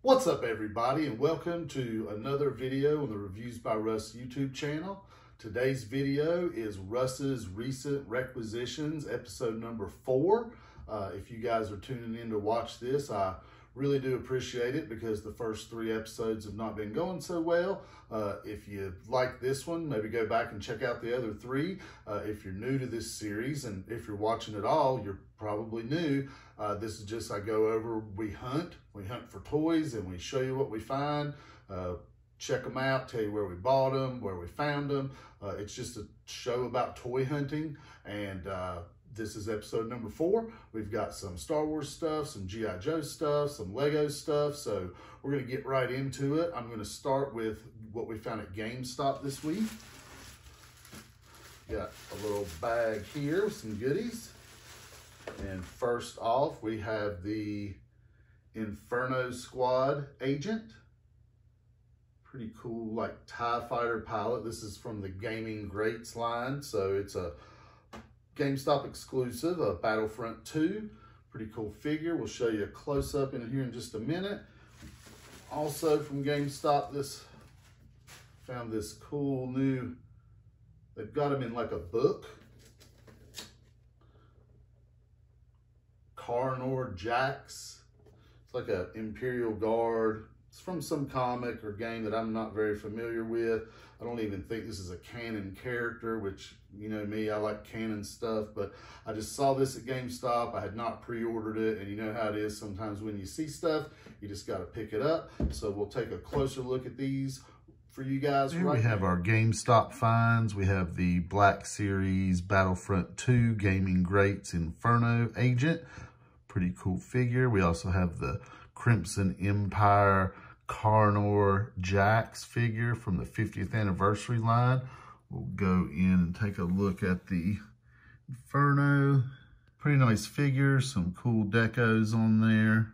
What's up, everybody, and welcome to another video on the Reviews by Russ YouTube channel. Today's video is Russ's recent Requisitions, episode number 4. If you guys are tuning in to watch this, I really do appreciate it because the first 3 episodes have not been going so well. If you like this one, maybe go back and check out the other 3. If you're new to this series, and if you're watching at all, you're probably new. This is just, I go over, we hunt for toys, and we show you what we find, check them out, tell you where we bought them, where we found them. It's just a show about toy hunting, and this is episode number 4. We've got some Star Wars stuff, some G.I. Joe stuff, some Lego stuff, so we're going to get right into it. I'm going to start with what we found at GameStop this week. Got a little bag here with some goodies. And first off, we have the Inferno Squad Agent. Pretty cool, like TIE Fighter pilot. This is from the Gaming Greats line, so it's a GameStop exclusive, a Battlefront 2. Pretty cool figure. We'll show you a close-up in here in just a minute. Also from GameStop, found this cool new, they've got them in like a book. Carnor Jax. It's like an Imperial Guard. It's from some comic or game that I'm not very familiar with. I don't even think this is a canon character, which, you know me, I like canon stuff, but I just saw this at GameStop. I had not pre-ordered it, and you know how it is sometimes when you see stuff, you just got to pick it up. So we'll take a closer look at these for you guys. Here we have our GameStop Finds. We have the Black Series Battlefront 2 Gaming Greats Inferno Agent. Pretty cool figure. We also have the Crimson Empire Carnor Jax figure from the 50th anniversary line. We'll go in and take a look at the Inferno. Pretty nice figure, some cool decos on there.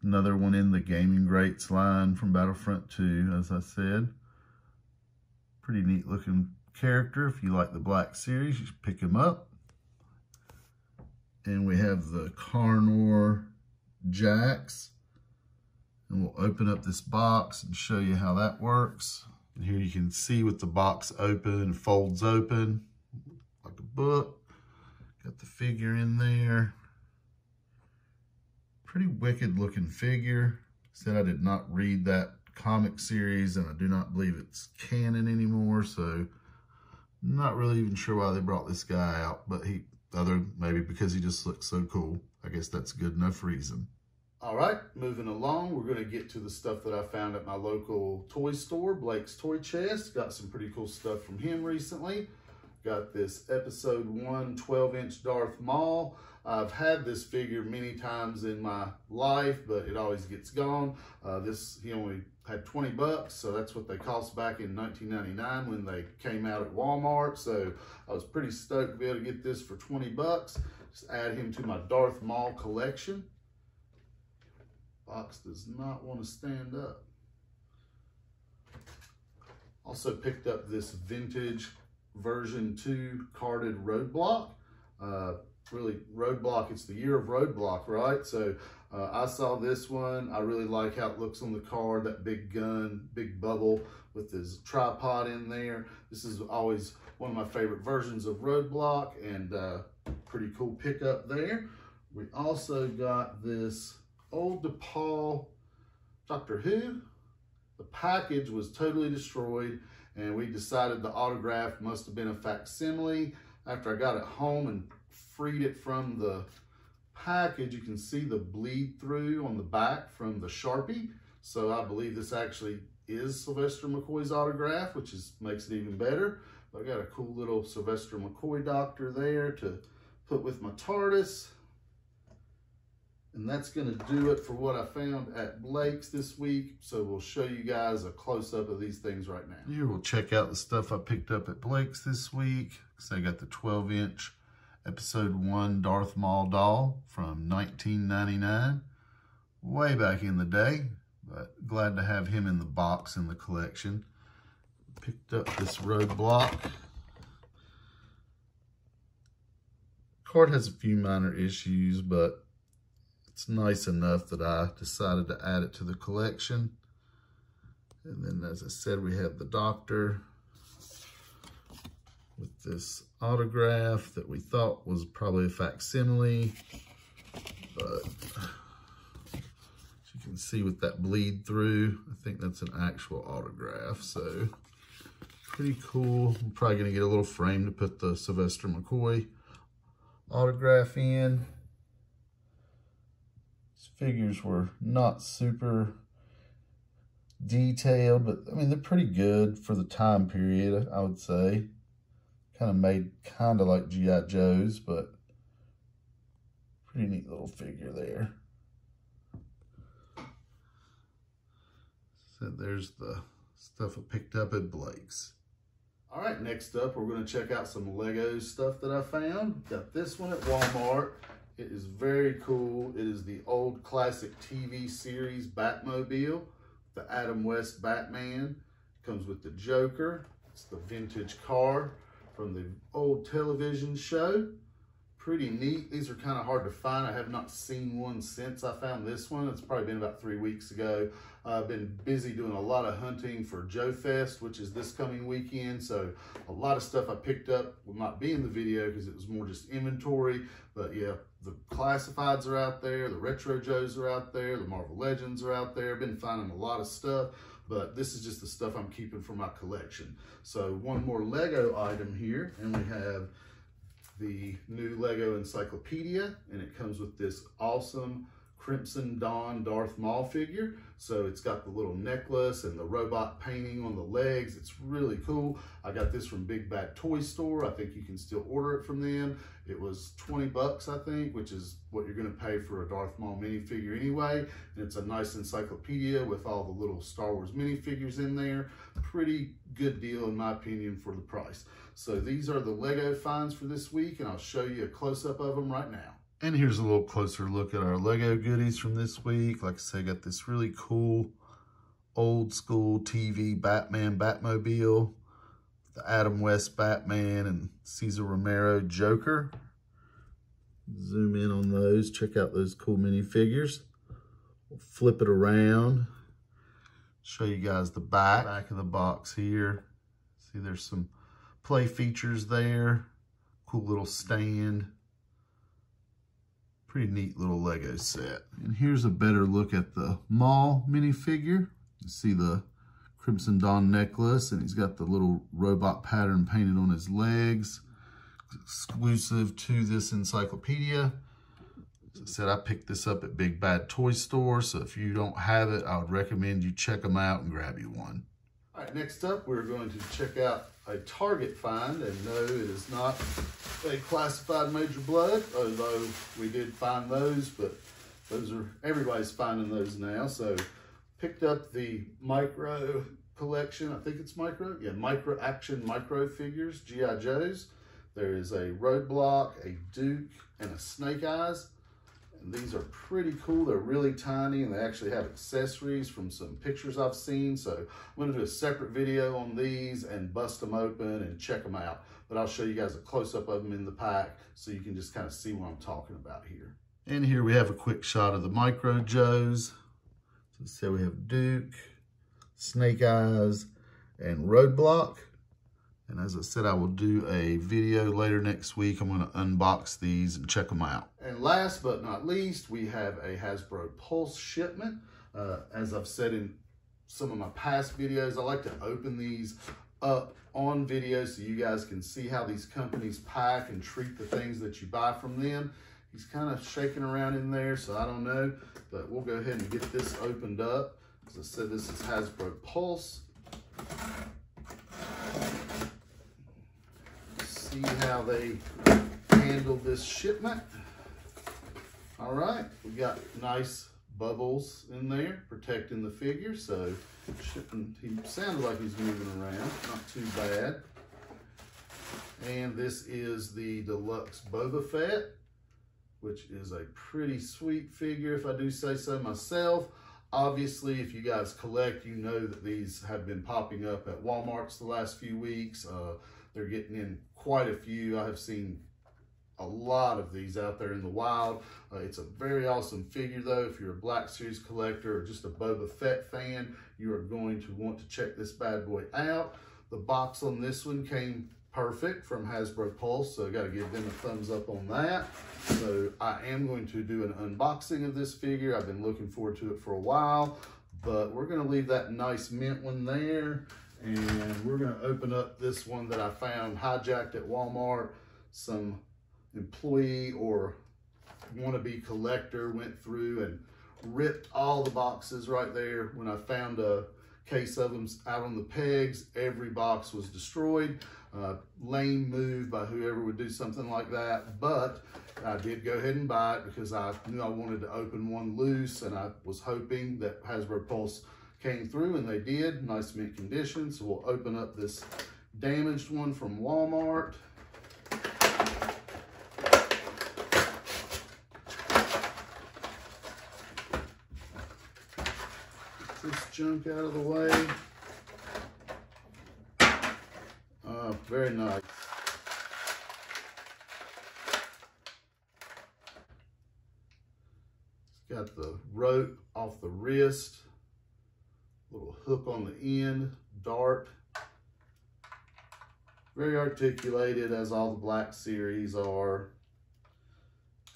Another one in the Gaming Greats line from Battlefront 2, as I said. Pretty neat looking character. If you like the Black Series, you should pick him up. And we have the Carnor Jax. And we'll open up this box and show you how that works. And here you can see with the box open, folds open, like a book. Got the figure in there. Pretty wicked looking figure. Said I did not read that comic series, and I do not believe it's canon anymore, so not really even sure why they brought this guy out, but maybe because he just looks so cool. I guess that's good enough reason. All right, moving along, we're going to get to the stuff that I found at my local toy store, Blake's Toy Chest. Got some pretty cool stuff from him recently. Got this episode 1 12-inch Darth Maul. I've had this figure many times in my life, but it always gets gone. He only had 20 bucks, so that's what they cost back in 1999 when they came out at Walmart. So I was pretty stoked to be able to get this for 20 bucks. Just add him to my Darth Maul collection. Box does not want to stand up. Also picked up this vintage version 2 carded Roadblock. Really, Roadblock, it's the year of Roadblock, right? So I saw this one. I really like how it looks on the card, that big gun, big bubble with his tripod in there. This is always one of my favorite versions of Roadblock, and pretty cool pickup there. We also got this old DePaul Doctor Who. The package was totally destroyed, and we decided the autograph must have been a facsimile. After I got it home and freed it from the package, you can see the bleed through on the back from the Sharpie. So I believe this actually is Sylvester McCoy's autograph, which makes it even better. But I got a cool little Sylvester McCoy doctor there to put with my TARDIS. And that's going to do it for what I found at Blake's this week. So we'll show you guys a close-up of these things right now. Here we'll check out the stuff I picked up at Blake's this week. So I got the 12-inch episode 1 Darth Maul doll from 1999. Way back in the day, but glad to have him in the box in the collection. Picked up this Roadblock. Card has a few minor issues, but it's nice enough that I decided to add it to the collection. And then, as I said, we have the Doctor with this autograph that we thought was probably a facsimile, but as you can see with that bleed through, I think that's an actual autograph. So pretty cool. I'm probably gonna get a little frame to put the Sylvester McCoy autograph in. These figures were not super detailed, but I mean, they're pretty good for the time period, I would say. Kind of made kind of like GI Joes, but pretty neat little figure there. So there's the stuff I picked up at Blake's. All right, next up, we're going to check out some Lego stuff that I found. Got this one at Walmart. It is very cool. It is the old classic TV series Batmobile, the Adam West Batman. Comes with the Joker. It's the vintage car from the old television show. Pretty neat. These are kind of hard to find. I have not seen one since I found this one. It's probably been about 3 weeks ago. I've been busy doing a lot of hunting for Joe Fest, which is this coming weekend. So a lot of stuff I picked up will not be in the video because it was more just inventory. But yeah, the classifieds are out there. The Retro Joes are out there. The Marvel Legends are out there. I've been finding a lot of stuff, but this is just the stuff I'm keeping for my collection. So one more Lego item here, and we have the new Lego Encyclopedia, and it comes with this awesome Crimson Dawn Darth Maul figure. So it's got the little necklace and the robot painting on the legs. It's really cool. I got this from Big Bad Toy Store. I think you can still order it from them. It was 20 bucks, I think, which is what you're gonna pay for a Darth Maul minifigure anyway. And it's a nice encyclopedia with all the little Star Wars minifigures in there. Pretty good deal, in my opinion, for the price. So these are the Lego finds for this week, and I'll show you a close-up of them right now. And here's a little closer look at our Lego goodies from this week. Like I said, I got this really cool old school TV Batman Batmobile, the Adam West Batman and Cesar Romero Joker. Zoom in on those, check out those cool minifigures. We'll flip it around, show you guys the back of the box here. See, there's some play features there, cool little stand. Pretty neat little Lego set. And here's a better look at the Maul minifigure. You see the Crimson Dawn necklace, and he's got the little robot pattern painted on his legs. Exclusive to this encyclopedia. As I said, I picked this up at Big Bad Toy Store, so if you don't have it, I would recommend you check them out and grab you one. All right, next up, we're going to check out a Target find, and no, it is not a classified Major Blood, although we did find those, but those are, everybody's finding those now. So picked up the micro collection, I think it's micro, yeah, micro action micro figures, GI Joes. There is a Roadblock, a Duke, and a Snake Eyes. And these are pretty cool. They're really tiny, and they actually have accessories from some pictures I've seen. So I'm gonna do a separate video on these and bust them open and check them out. But I'll show you guys a close-up of them in the pack so you can just kind of see what I'm talking about here. And here we have a quick shot of the Micro Joes. So we have Duke, Snake Eyes, and Roadblock. And as I said, I will do a video later next week. I'm going to unbox these and check them out. And last but not least, we have a Hasbro Pulse shipment. As I've said in some of my past videos, I like to open these up on video so you guys can see how these companies pack and treat the things that you buy from them. He's kind of shaking around in there, so I don't know, but we'll go ahead and get this opened up. As I said, this is Hasbro Pulse. See how they handled this shipment. All right, we got nice bubbles in there protecting the figure, so shipping, he sounded like he's moving around, not too bad. And this is the Deluxe Boba Fett, which is a pretty sweet figure, if I do say so myself. Obviously, if you guys collect, you know that these have been popping up at Walmart's the last few weeks. They're getting in quite a few. I have seen a lot of these out there in the wild. It's a very awesome figure though. If you're a Black Series collector or just a Boba Fett fan, you are going to want to check this bad boy out. The box on this one came perfect from Hasbro Pulse, so I got to give them a thumbs up on that. So I am going to do an unboxing of this figure. I've been looking forward to it for a while, but we're going to leave that nice mint one there, and we're going to open up this one that I found hijacked at Walmart. Some employee or wannabe collector went through and ripped all the boxes right there. When I found a case of them out on the pegs, every box was destroyed. Lame move by whoever would do something like that, but I did go ahead and buy it because I knew I wanted to open one loose, and I was hoping that Hasbro Pulse came through, and they did. Nice mint condition. So we'll open up this damaged one from Walmart. Get this junk out of the way. Very nice. It's got the rope off the wrist, little hook on the end, dart. Very articulated, as all the Black Series are.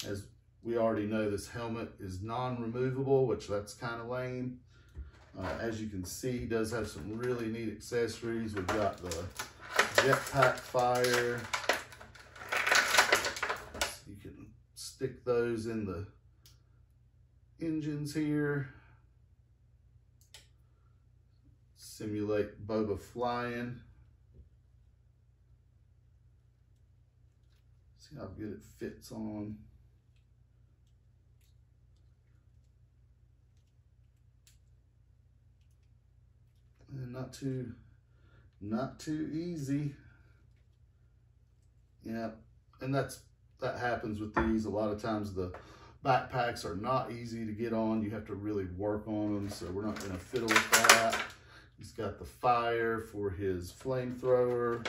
As we already know, this helmet is non-removable, which that's kind of lame. As you can see, he does have some really neat accessories. We've got the jetpack fire. You can stick those in the engines here. Simulate Boba flying. See how good it fits on. And not too easy. Yeah, and that happens with these. A lot of times the backpacks are not easy to get on. You have to really work on them, so we're not gonna fiddle with that. He's got the fire for his flamethrower.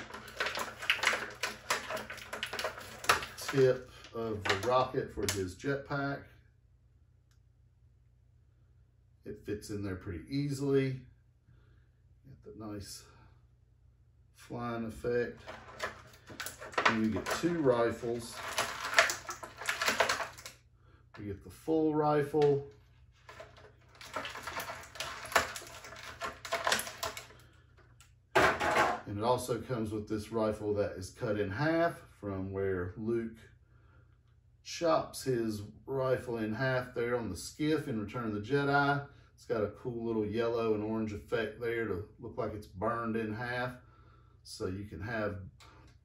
Tip of the rocket for his jetpack. It fits in there pretty easily. Got the nice flying effect. And we get two rifles. We get the full rifle. And it also comes with this rifle that is cut in half from where Luke chops his rifle in half there on the skiff in Return of the Jedi. It's got a cool little yellow and orange effect there to look like it's burned in half. So you can have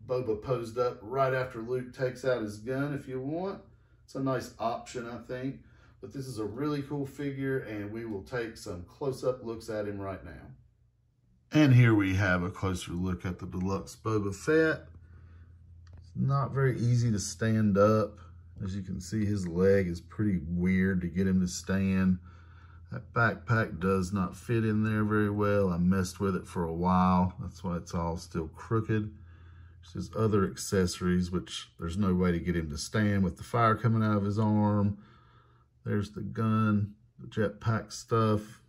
Boba posed up right after Luke takes out his gun if you want. It's a nice option, I think. But this is a really cool figure, and we will take some close-up looks at him right now. And here we have a closer look at the deluxe Boba Fett. It's not very easy to stand up. As you can see, his leg is pretty weird to get him to stand. That backpack does not fit in there very well. I messed with it for a while. That's why it's all still crooked. There's his other accessories, which there's no way to get him to stand with the fire coming out of his arm. There's the gun, the jetpack stuff.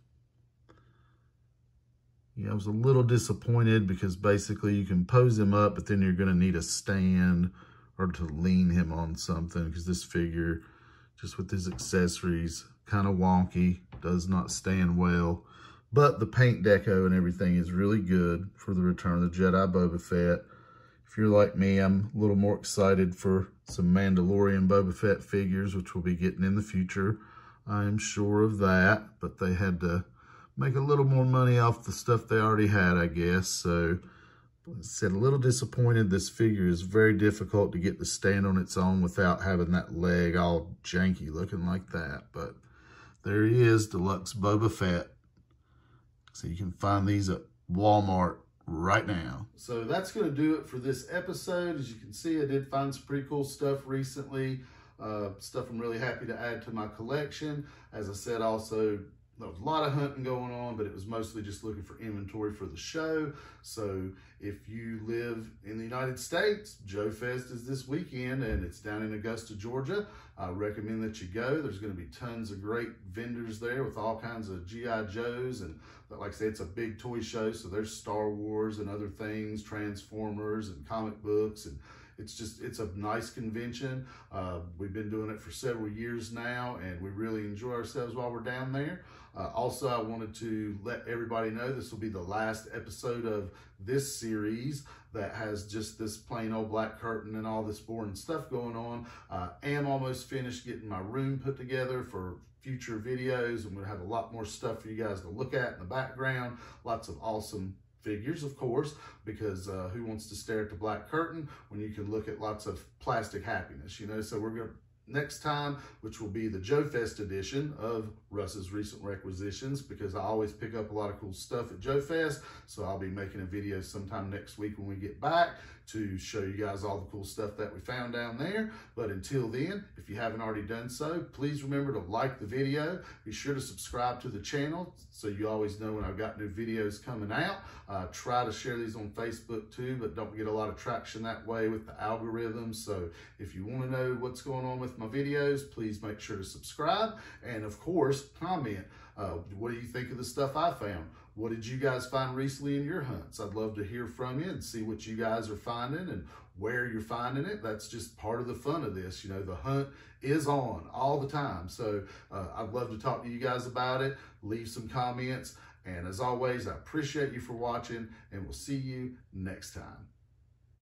Yeah, I was a little disappointed because basically you can pose him up, but then you're going to need a stand or to lean him on something, because this figure, just with his accessories, kind of wonky, does not stand well. But the paint deco and everything is really good for the Return of the Jedi Boba Fett. If you're like me, I'm a little more excited for some Mandalorian Boba Fett figures, which we'll be getting in the future. I'm sure of that, but they had to make a little more money off the stuff they already had, I guess. So, like I said, a little disappointed. This figure is very difficult to get to stand on its own without having that leg all janky looking like that. But there he is, Deluxe Boba Fett. So you can find these at Walmart right now. So that's going to do it for this episode. As you can see, I did find some pretty cool stuff recently. Stuff I'm really happy to add to my collection. As I said, also there was a lot of hunting going on, but it was mostly just looking for inventory for the show. So if you live in the United States, Joe Fest is this weekend, and it's down in Augusta, Georgia. I recommend that you go. There's going to be tons of great vendors there with all kinds of GI Joes, and like I said, it's a big toy show, so there's Star Wars and other things, Transformers and comic books, and it's a nice convention. We've been doing it for several years now, and we really enjoy ourselves while we're down there. Also, I wanted to let everybody know this will be the last episode of this series that has just this plain old black curtain and all this boring stuff going on. I am almost finished getting my room put together for future videos. I'm going to have a lot more stuff for you guys to look at in the background. Lots of awesome figures, of course, because who wants to stare at the black curtain when you can look at lots of plastic happiness, you know? So we're going to, next time, which will be the Joe Fest edition of Russ's recent requisitions, because I always pick up a lot of cool stuff at Joe Fest. So I'll be making a video sometime next week when we get back to show you guys all the cool stuff that we found down there. But until then, if you haven't already done so, please remember to like the video. Be sure to subscribe to the channel so you always know when I've got new videos coming out. Try to share these on Facebook too, but don't get a lot of traction that way with the algorithms. So if you want to know what's going on with my videos, please make sure to subscribe. And of course, comment. What do you think of the stuff I found? What did you guys find recently in your hunts? I'd love to hear from you and see what you guys are finding and where you're finding it. That's just part of the fun of this. You know, the hunt is on all the time. So I'd love to talk to you guys about it. Leave some comments. And as always, I appreciate you for watching, and we'll see you next time.